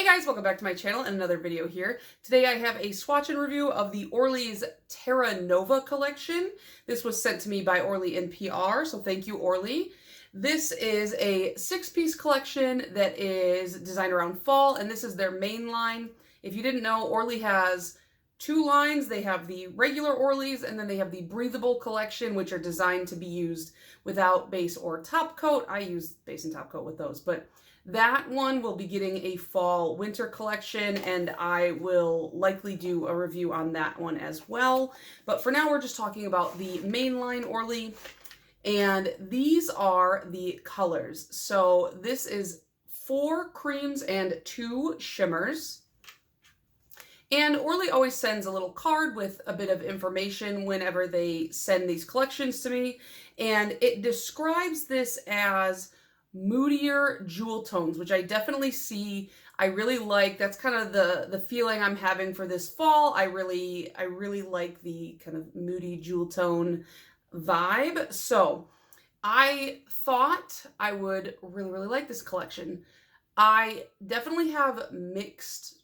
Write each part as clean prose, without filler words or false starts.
guys, welcome back to my channel and another video here. Today I have a swatch and review of the Orly's Terra Nova collection. This was sent to me by Orly in PR, so thank you, Orly. This is a 6-piece collection that is designed around fall, and this is their main line. If you didn't know, Orly has two lines. They have the regular Orlys, and then they have the breathable collection, which are designed to be used without base or top coat. I use base and top coat with those, but that one will be getting a fall winter collection, and I will likely do a review on that one as well. But for now, we're just talking about the mainline Orly, and these are the colors. So this is 4 creams and 2 shimmers. And Orly always sends a little card with a bit of information whenever they send these collections to me, and it describes this as moodier jewel tones, which I definitely see. I really like. That's kind of the feeling I'm having for this fall. I really like the kind of moody jewel tone vibe. So I thought I would really like this collection. I definitely have mixed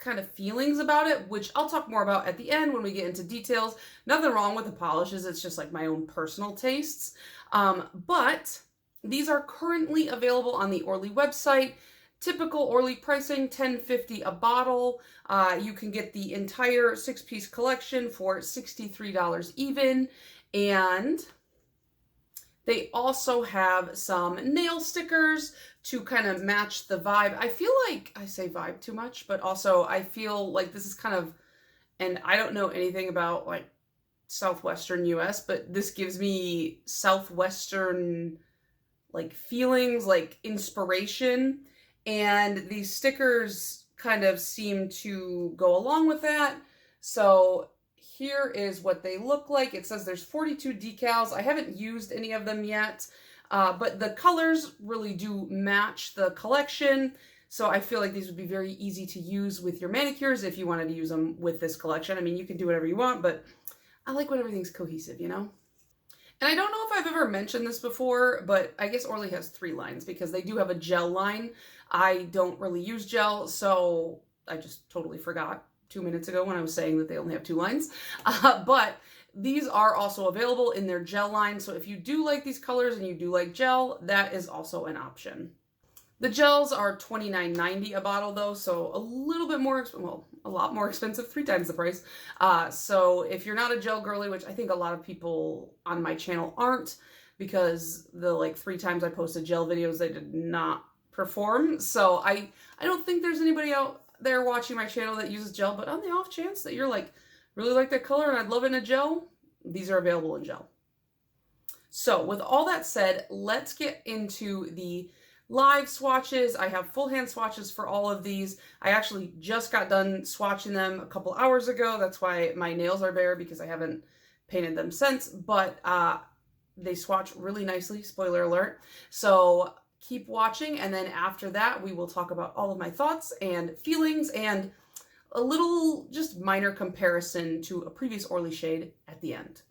kind of feelings about it, which I'll talk more about at the end when we get into details. Nothing wrong with the polishes. It's just like my own personal tastes. But these are currently available on the Orly website. Typical Orly pricing, $10.50 a bottle. You can get the entire 6-piece collection for $63 even. And they also have some nail stickers to kind of match the vibe. I feel like I say vibe too much, but also I feel like this is kind of, and I don't know anything about like Southwestern US, but this gives me Southwestern like feelings, like inspiration, and these stickers kind of seem to go along with that. So here is what they look like. It says there's 42 decals. I haven't used any of them yet, but the colors really do match the collection. So I feel like these would be very easy to use with your manicures if you wanted to use them with this collection. I mean, you can do whatever you want, but I like when everything's cohesive, you know? And I don't know if I've ever mentioned this before, but I guess Orly has 3 lines because they do have a gel line. I don't really use gel, so I just totally forgot 2 minutes ago when I was saying that they only have 2 lines. But these are also available in their gel line, so if you do like these colors and you do like gel, that is also an option. The gels are $29.90 a bottle though, so a little bit more, well, a lot more expensive, 3 times the price. So if you're not a gel girly, which I think a lot of people on my channel aren't, because the like 3 times I posted gel videos, they did not perform. So I don't think there's anybody out there watching my channel that uses gel, but on the off chance that you're like, really like that color and I'd love it in a gel, these are available in gel. So with all that said, let's get into the live swatches. I have full hand swatches for all of these. I actually just got done swatching them a couple hours ago. That's why my nails are bare, because I haven't painted them since, but they swatch really nicely, spoiler alert. So keep watching, and then after that we will talk about all of my thoughts and feelings and a little just minor comparison to a previous Orly shade at the end.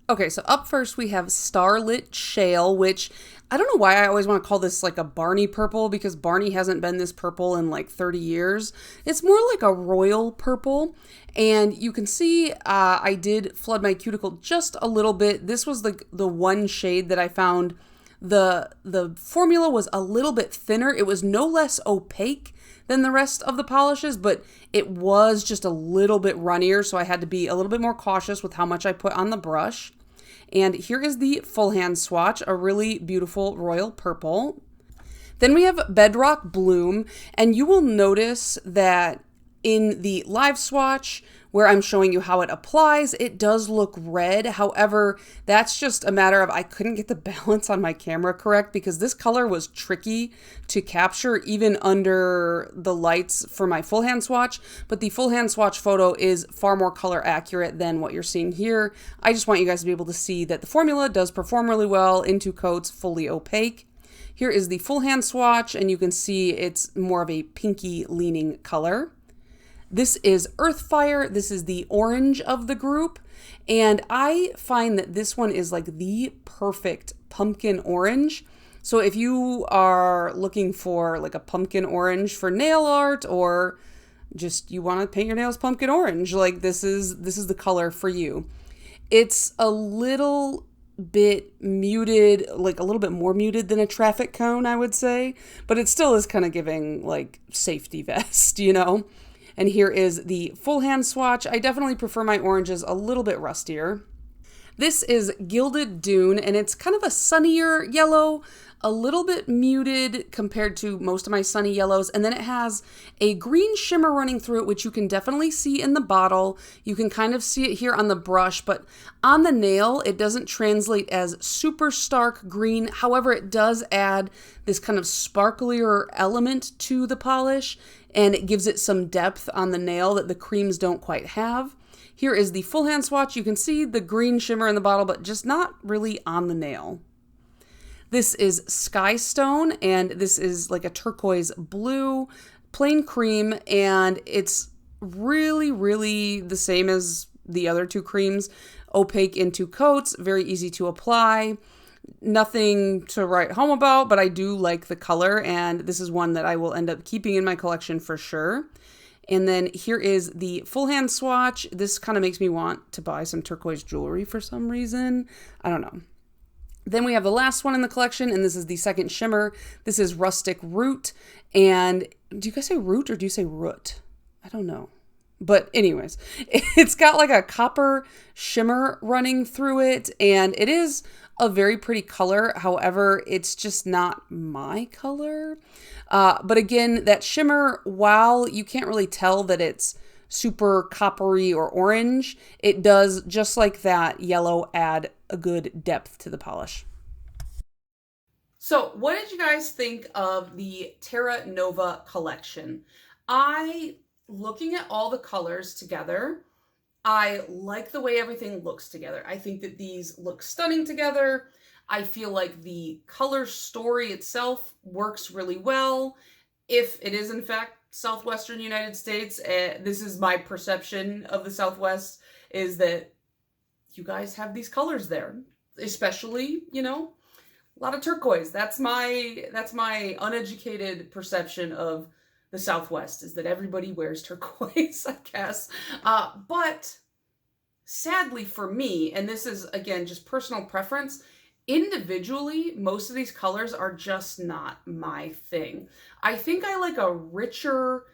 Okay, so up first we have Starlit Shale, which I don't know why I always want to call this like a Barney purple, because Barney hasn't been this purple in like 30 years. It's more like a royal purple, and you can see I did flood my cuticle just a little bit. This was the one shade that I found the formula was a little bit thinner. It was no less opaque than the rest of the polishes, but it was just a little bit runnier, so I had to be a little bit more cautious with how much I put on the brush. And here is the full hand swatch, a really beautiful royal purple. Then we have Bedrock Bloom, and you will notice that in the live swatch, where I'm showing you how it applies, it does look red. However, that's just a matter of I couldn't get the balance on my camera correct, because this color was tricky to capture even under the lights for my full hand swatch. But the full hand swatch photo is far more color accurate than what you're seeing here. I just want you guys to be able to see that the formula does perform really well in 2 coats, fully opaque. Here is the full hand swatch, and you can see it's more of a pinky leaning color. This is Earthfire. This is the orange of the group, and I find that this one is like the perfect pumpkin orange. So if you are looking for like a pumpkin orange for nail art, or just you want to paint your nails pumpkin orange, like this is the color for you. It's a little bit muted, like a little bit more muted than a traffic cone, I would say, but it still is kind of giving like safety vest, you know? And here is the full hand swatch. I definitely prefer my oranges a little bit rustier. This is Gilded Dune, and it's kind of a sunnier yellow, a little bit muted compared to most of my sunny yellows. And then it has a green shimmer running through it, which you can definitely see in the bottle. You can kind of see it here on the brush, but on the nail, it doesn't translate as super stark green. However, it does add this kind of sparklier element to the polish, and it gives it some depth on the nail that the creams don't quite have. Here is the full hand swatch. You can see the green shimmer in the bottle, but just not really on the nail. This is Sky Stone, and this is like a turquoise blue, plain cream, and it's really, really the same as the other two creams. Opaque in 2 coats, very easy to apply. Nothing to write home about, but I do like the color, and this is one that I will end up keeping in my collection for sure. And then here is the full hand swatch. This kind of makes me want to buy some turquoise jewelry for some reason. I don't know. Then we have the last one in the collection, and this is the second shimmer. This is Rustic Root. And do you guys say root or do you say root? I don't know. But anyways, it's got like a copper shimmer running through it, and it is a very pretty color. However, it's just not my color. But again, that shimmer, while you can't really tell that it's super coppery or orange, it does, just like that yellow, add a good depth to the polish. So what did you guys think of the Terra Nova collection? Looking at all the colors together, I like the way everything looks together. I think that these look stunning together. I feel like the color story itself works really well. If it is in fact Southwestern United States, this is my perception of the Southwest, is that you guys have these colors there, especially, you know, a lot of turquoise. That's my uneducated perception of the Southwest, is that everybody wears turquoise, I guess. But sadly for me, and this is again just personal preference, individually, most of these colors are just not my thing. I think I like a richer,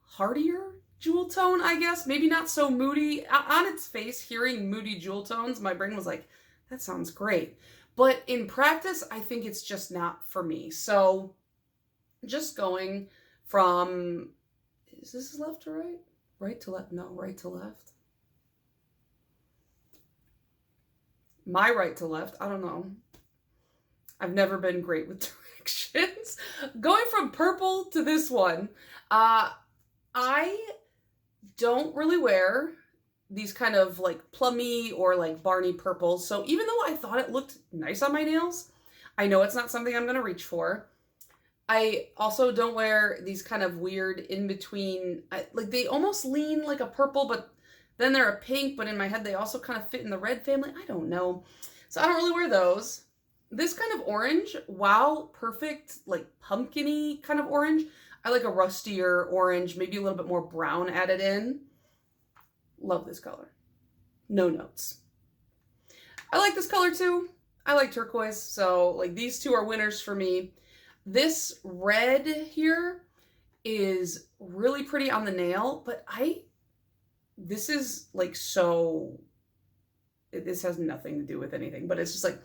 heartier jewel tone, I guess. Maybe not so moody. On its face, hearing moody jewel tones, my brain was like, that sounds great. But in practice, I think it's just not for me. So just going from, is this left to right? Right to left? No, right to left. My right to left, I don't know. I've never been great with directions. Going from purple to this one, I don't really wear these kind of like plummy or like Barney purples. So even though I thought it looked nice on my nails, I know it's not something I'm gonna reach for. I also don't wear these kind of weird in between, like they almost lean like a purple, but then they're a pink, but in my head they also kind of fit in the red family. I don't know. So I don't really wear those. This kind of orange, while perfect, like pumpkin-y kind of orange, I like a rustier orange, maybe a little bit more brown added in. Love this color. No notes. I like this color too. I like turquoise, so like these two are winners for me. This red here is really pretty on the nail, but this is like this has nothing to do with anything, but it's just like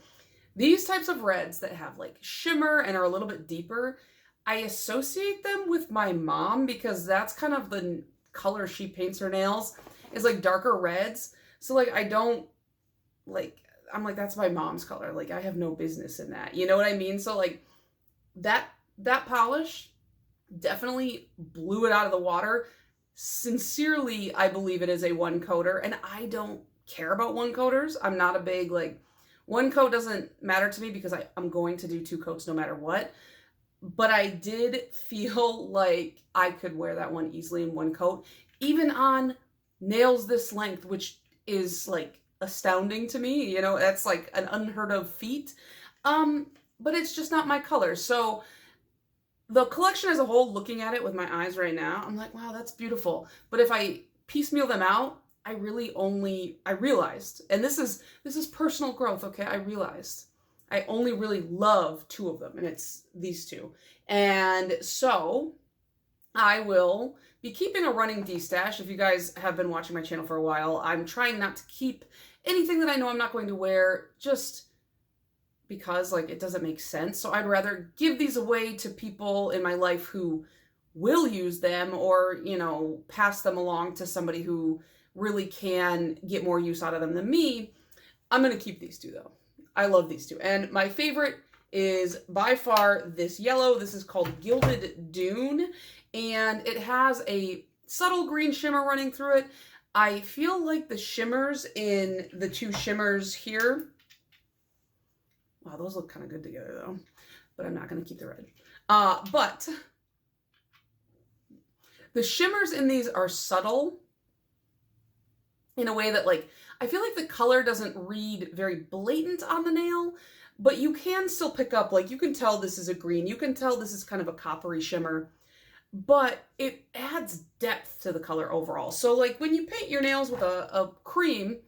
these types of reds that have like shimmer and are a little bit deeper, I associate them with my mom because that's kind of the color she paints her nails, is like darker reds. So like I'm like, that's my mom's color. Like I have no business in that. You know what I mean? So like that polish definitely blew it out of the water. Sincerely, I believe it is a one coater, and I don't care about one coaters. I'm not a big, like, one coat doesn't matter to me because I'm going to do 2 coats no matter what. But I did feel like I could wear that one easily in 1 coat, even on nails this length, which is like astounding to me. You know, that's like an unheard of feat. but it's just not my color. So the collection as a whole, looking at it with my eyes right now, I'm like, wow, that's beautiful. But if I piecemeal them out, I realized, and this is personal growth, okay? I realized I only really love 2 of them, and it's these 2. And so I will be keeping a running D-stash. If you guys have been watching my channel for a while, I'm trying not to keep anything that I know I'm not going to wear, just because like it doesn't make sense. So I'd rather give these away to people in my life who will use them, or, you know, pass them along to somebody who really can get more use out of them than me. I'm going to keep these 2 though. I love these 2. And my favorite is by far this yellow. This is called Gilded Dune, and it has a subtle green shimmer running through it. I feel like the shimmers in the 2 shimmers here, wow, those look kind of good together though, but I'm not going to keep the red. But the shimmers in these are subtle in a way that, like, I feel like the color doesn't read very blatant on the nail, but you can still pick up, like, you can tell this is a green, you can tell this is kind of a coppery shimmer, but it adds depth to the color overall. So like when you paint your nails with a cream,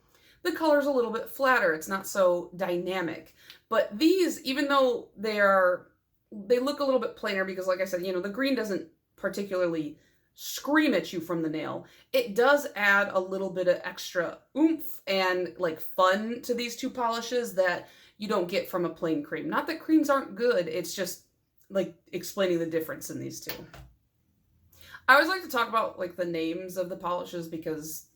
the color's a little bit flatter. It's not so dynamic. But these, even though they look a little bit plainer, because like I said, you know, the green doesn't particularly scream at you from the nail. It does add a little bit of extra oomph and like fun to these 2 polishes that you don't get from a plain cream. Not that creams aren't good, it's just like explaining the difference in these 2. I always like to talk about like the names of the polishes because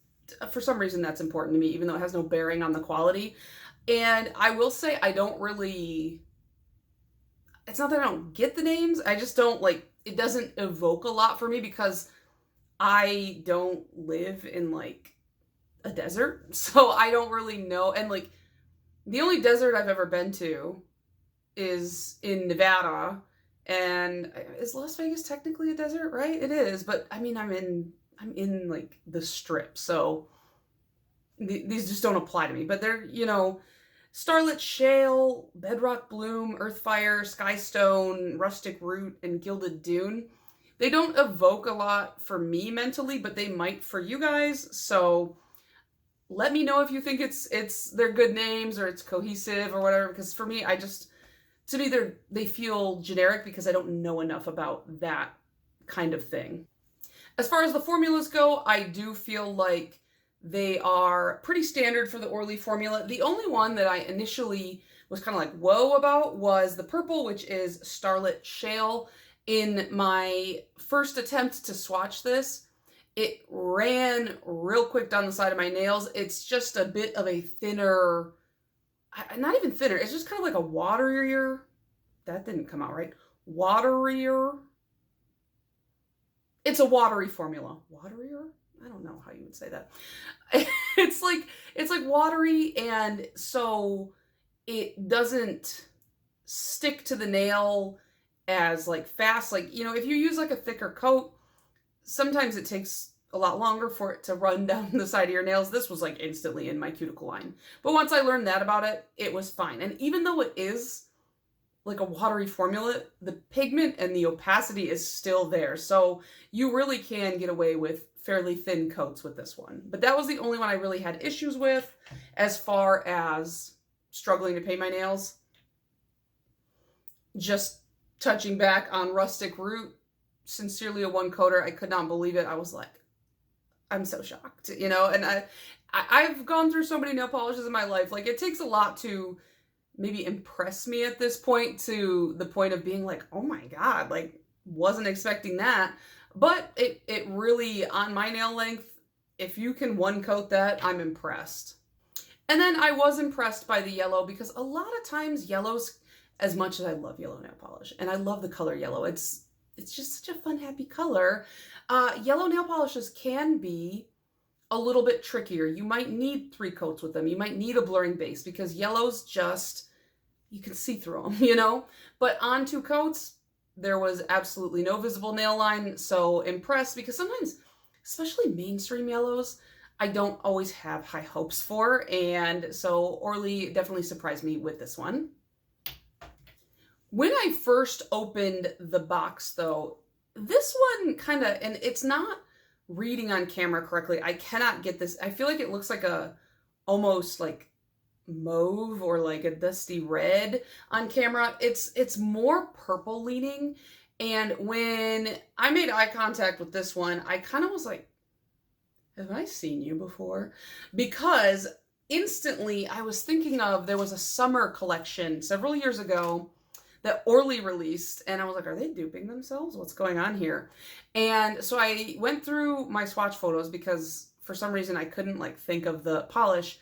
for some reason that's important to me, even though it has no bearing on the quality. And I will say I don't really, it's not that I don't get the names, I just don't like, it doesn't evoke a lot for me because I don't live in like a desert. So I don't really know. And like the only desert I've ever been to is in Nevada. And is Las Vegas technically a desert, right? It is, but I mean, I'm in like the Strip, so these just don't apply to me. But they're, you know, Starlit Shale, Bedrock Bloom, Earthfire, Skystone, Rustic Root, and Gilded Dune. They don't evoke a lot for me mentally, but they might for you guys. So let me know if you think they're good names or it's cohesive or whatever. Because for me, to me, they feel generic because I don't know enough about that kind of thing. As far as the formulas go, I do feel like they are pretty standard for the Orly formula. The only one that I initially was kind of like, whoa about was the purple, which is Starlit Shale. In my first attempt to swatch this, it ran real quick down the side of my nails. It's just a bit of a thinner, not even thinner, it's just kind of like a waterier, that didn't come out right, waterier. It's a watery formula. Waterier? I don't know how you would say that. It's like watery, and so it doesn't stick to the nail as like fast. Like, you know, if you use like a thicker coat, sometimes it takes a lot longer for it to run down the side of your nails. This was like instantly in my cuticle line. But once I learned that about it, it was fine. And even though it is like a watery formula, the pigment and the opacity is still there. So you really can get away with fairly thin coats with this one. But that was the only one I really had issues with as far as struggling to paint my nails. Just touching back on Rustic Root, sincerely a one coater. I could not believe it. I was like, I'm so shocked, you know. And I've gone through so many nail polishes in my life. Like, it takes a lot to maybe impress me at this point, to the point of being like, oh my God, like, wasn't expecting that. But it really, on my nail length, if you can one coat that, I'm impressed. And then I was impressed by the yellow, because a lot of times yellows, as much as I love yellow nail polish, and I love the color yellow, it's just such a fun, happy color. Yellow nail polishes can be a little bit trickier. You might need 3 coats with them. You might need a blurring base, because yellows just, you can see through them, you know? But on 2 coats, there was absolutely no visible nail line. So impressed, because sometimes, especially mainstream yellows, I don't always have high hopes for. And so Orly definitely surprised me with this one. When I first opened the box though, this one kind of, and it's not reading on camera correctly. I cannot get this. I feel like it looks like a almost like mauve or like a dusty red on camera. It's more purple leaning. And when I made eye contact with this one, I kind of was like, have I seen you before? Because instantly I was thinking of, there was a summer collection several years ago that Orly released, and I was like, are they duping themselves? What's going on here? And so I went through my swatch photos because for some reason I couldn't like think of the polish,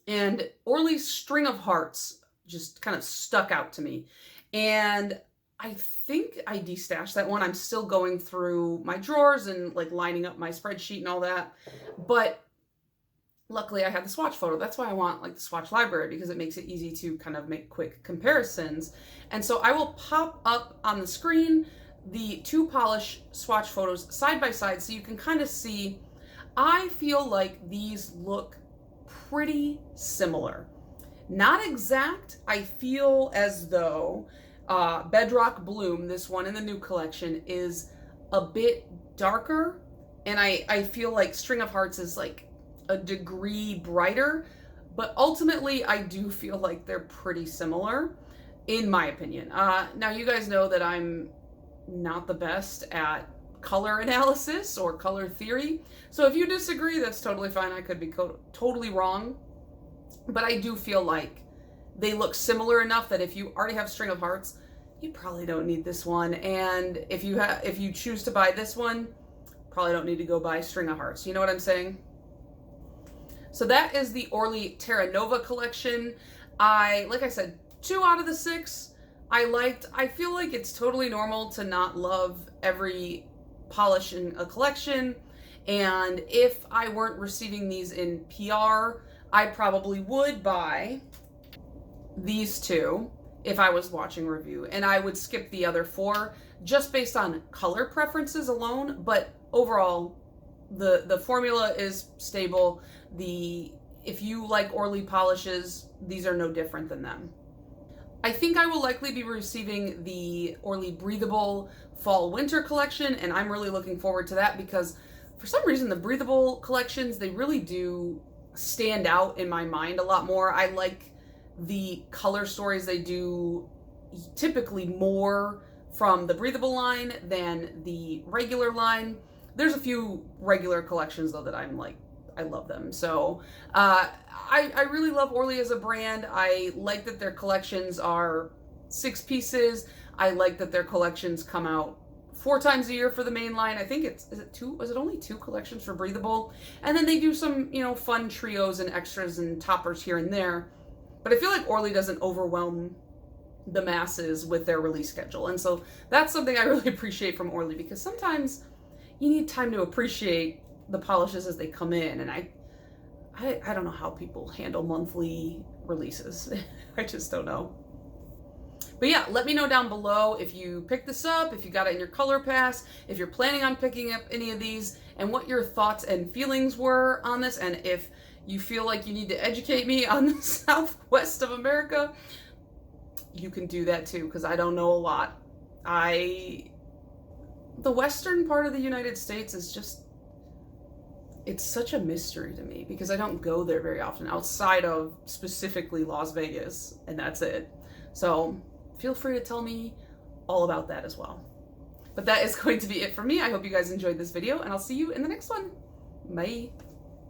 and Orly's String of Hearts just kind of stuck out to me. And I think I destashed that one. I'm still going through my drawers and like lining up my spreadsheet and all that. But luckily I had the swatch photo. That's why I want like the swatch library, because it makes it easy to kind of make quick comparisons. And so I will pop up on the screen the two polish swatch photos side by side so you can kind of see. I feel like these look pretty similar. Not exact. I feel as though Bedrock Bloom, this one in the new collection, is a bit darker, and I feel like String of Hearts is like a degree brighter, but ultimately I do feel like they're pretty similar in my opinion. Now you guys know that I'm not the best at color analysis or color theory, so if you disagree, that's totally fine. I could be totally wrong, but I do feel like they look similar enough that if you already have String of Hearts, you probably don't need this one. And if you choose to buy this one, probably don't need to go buy String of Hearts. You know what I'm saying? So that is the Orly Terra Nova collection. Like I said, 2 out of the 6 I liked. I feel like it's totally normal to not love every polish in a collection. And if I weren't receiving these in PR, I probably would buy these 2 if I was watching review, and I would skip the other 4 just based on color preferences alone. But overall, the formula is stable. If you like Orly polishes, these are no different than them. I think I will likely be receiving the Orly Breathable Fall Winter collection, and I'm really looking forward to that because for some reason the breathable collections, they really do stand out in my mind a lot more. I like the color stories they do typically more from the breathable line than the regular line. There's a few regular collections though that I'm like, I love them. So I really love Orly as a brand. I like that their collections are 6 pieces. I like that their collections come out 4 times a year for the main line. I think is it 2? Was it only 2 collections for breathable? And then they do some, fun trios and extras and toppers here and there. But I feel like Orly doesn't overwhelm the masses with their release schedule. And so that's something I really appreciate from Orly, because sometimes you need time to appreciate the polishes as they come in. And I don't know how people handle monthly releases. I just don't know. But yeah, let me know down below if you picked this up, if you got it in your color pass, if you're planning on picking up any of these, and what your thoughts and feelings were on this. And if you feel like you need to educate me on the Southwest of America, you can do that too, because I don't know a lot. The western part of the United States is just, it's such a mystery to me because I don't go there very often outside of specifically Las Vegas, and that's it. So feel free to tell me all about that as well. But that is going to be it for me. I hope you guys enjoyed this video, and I'll see you in the next one. Bye.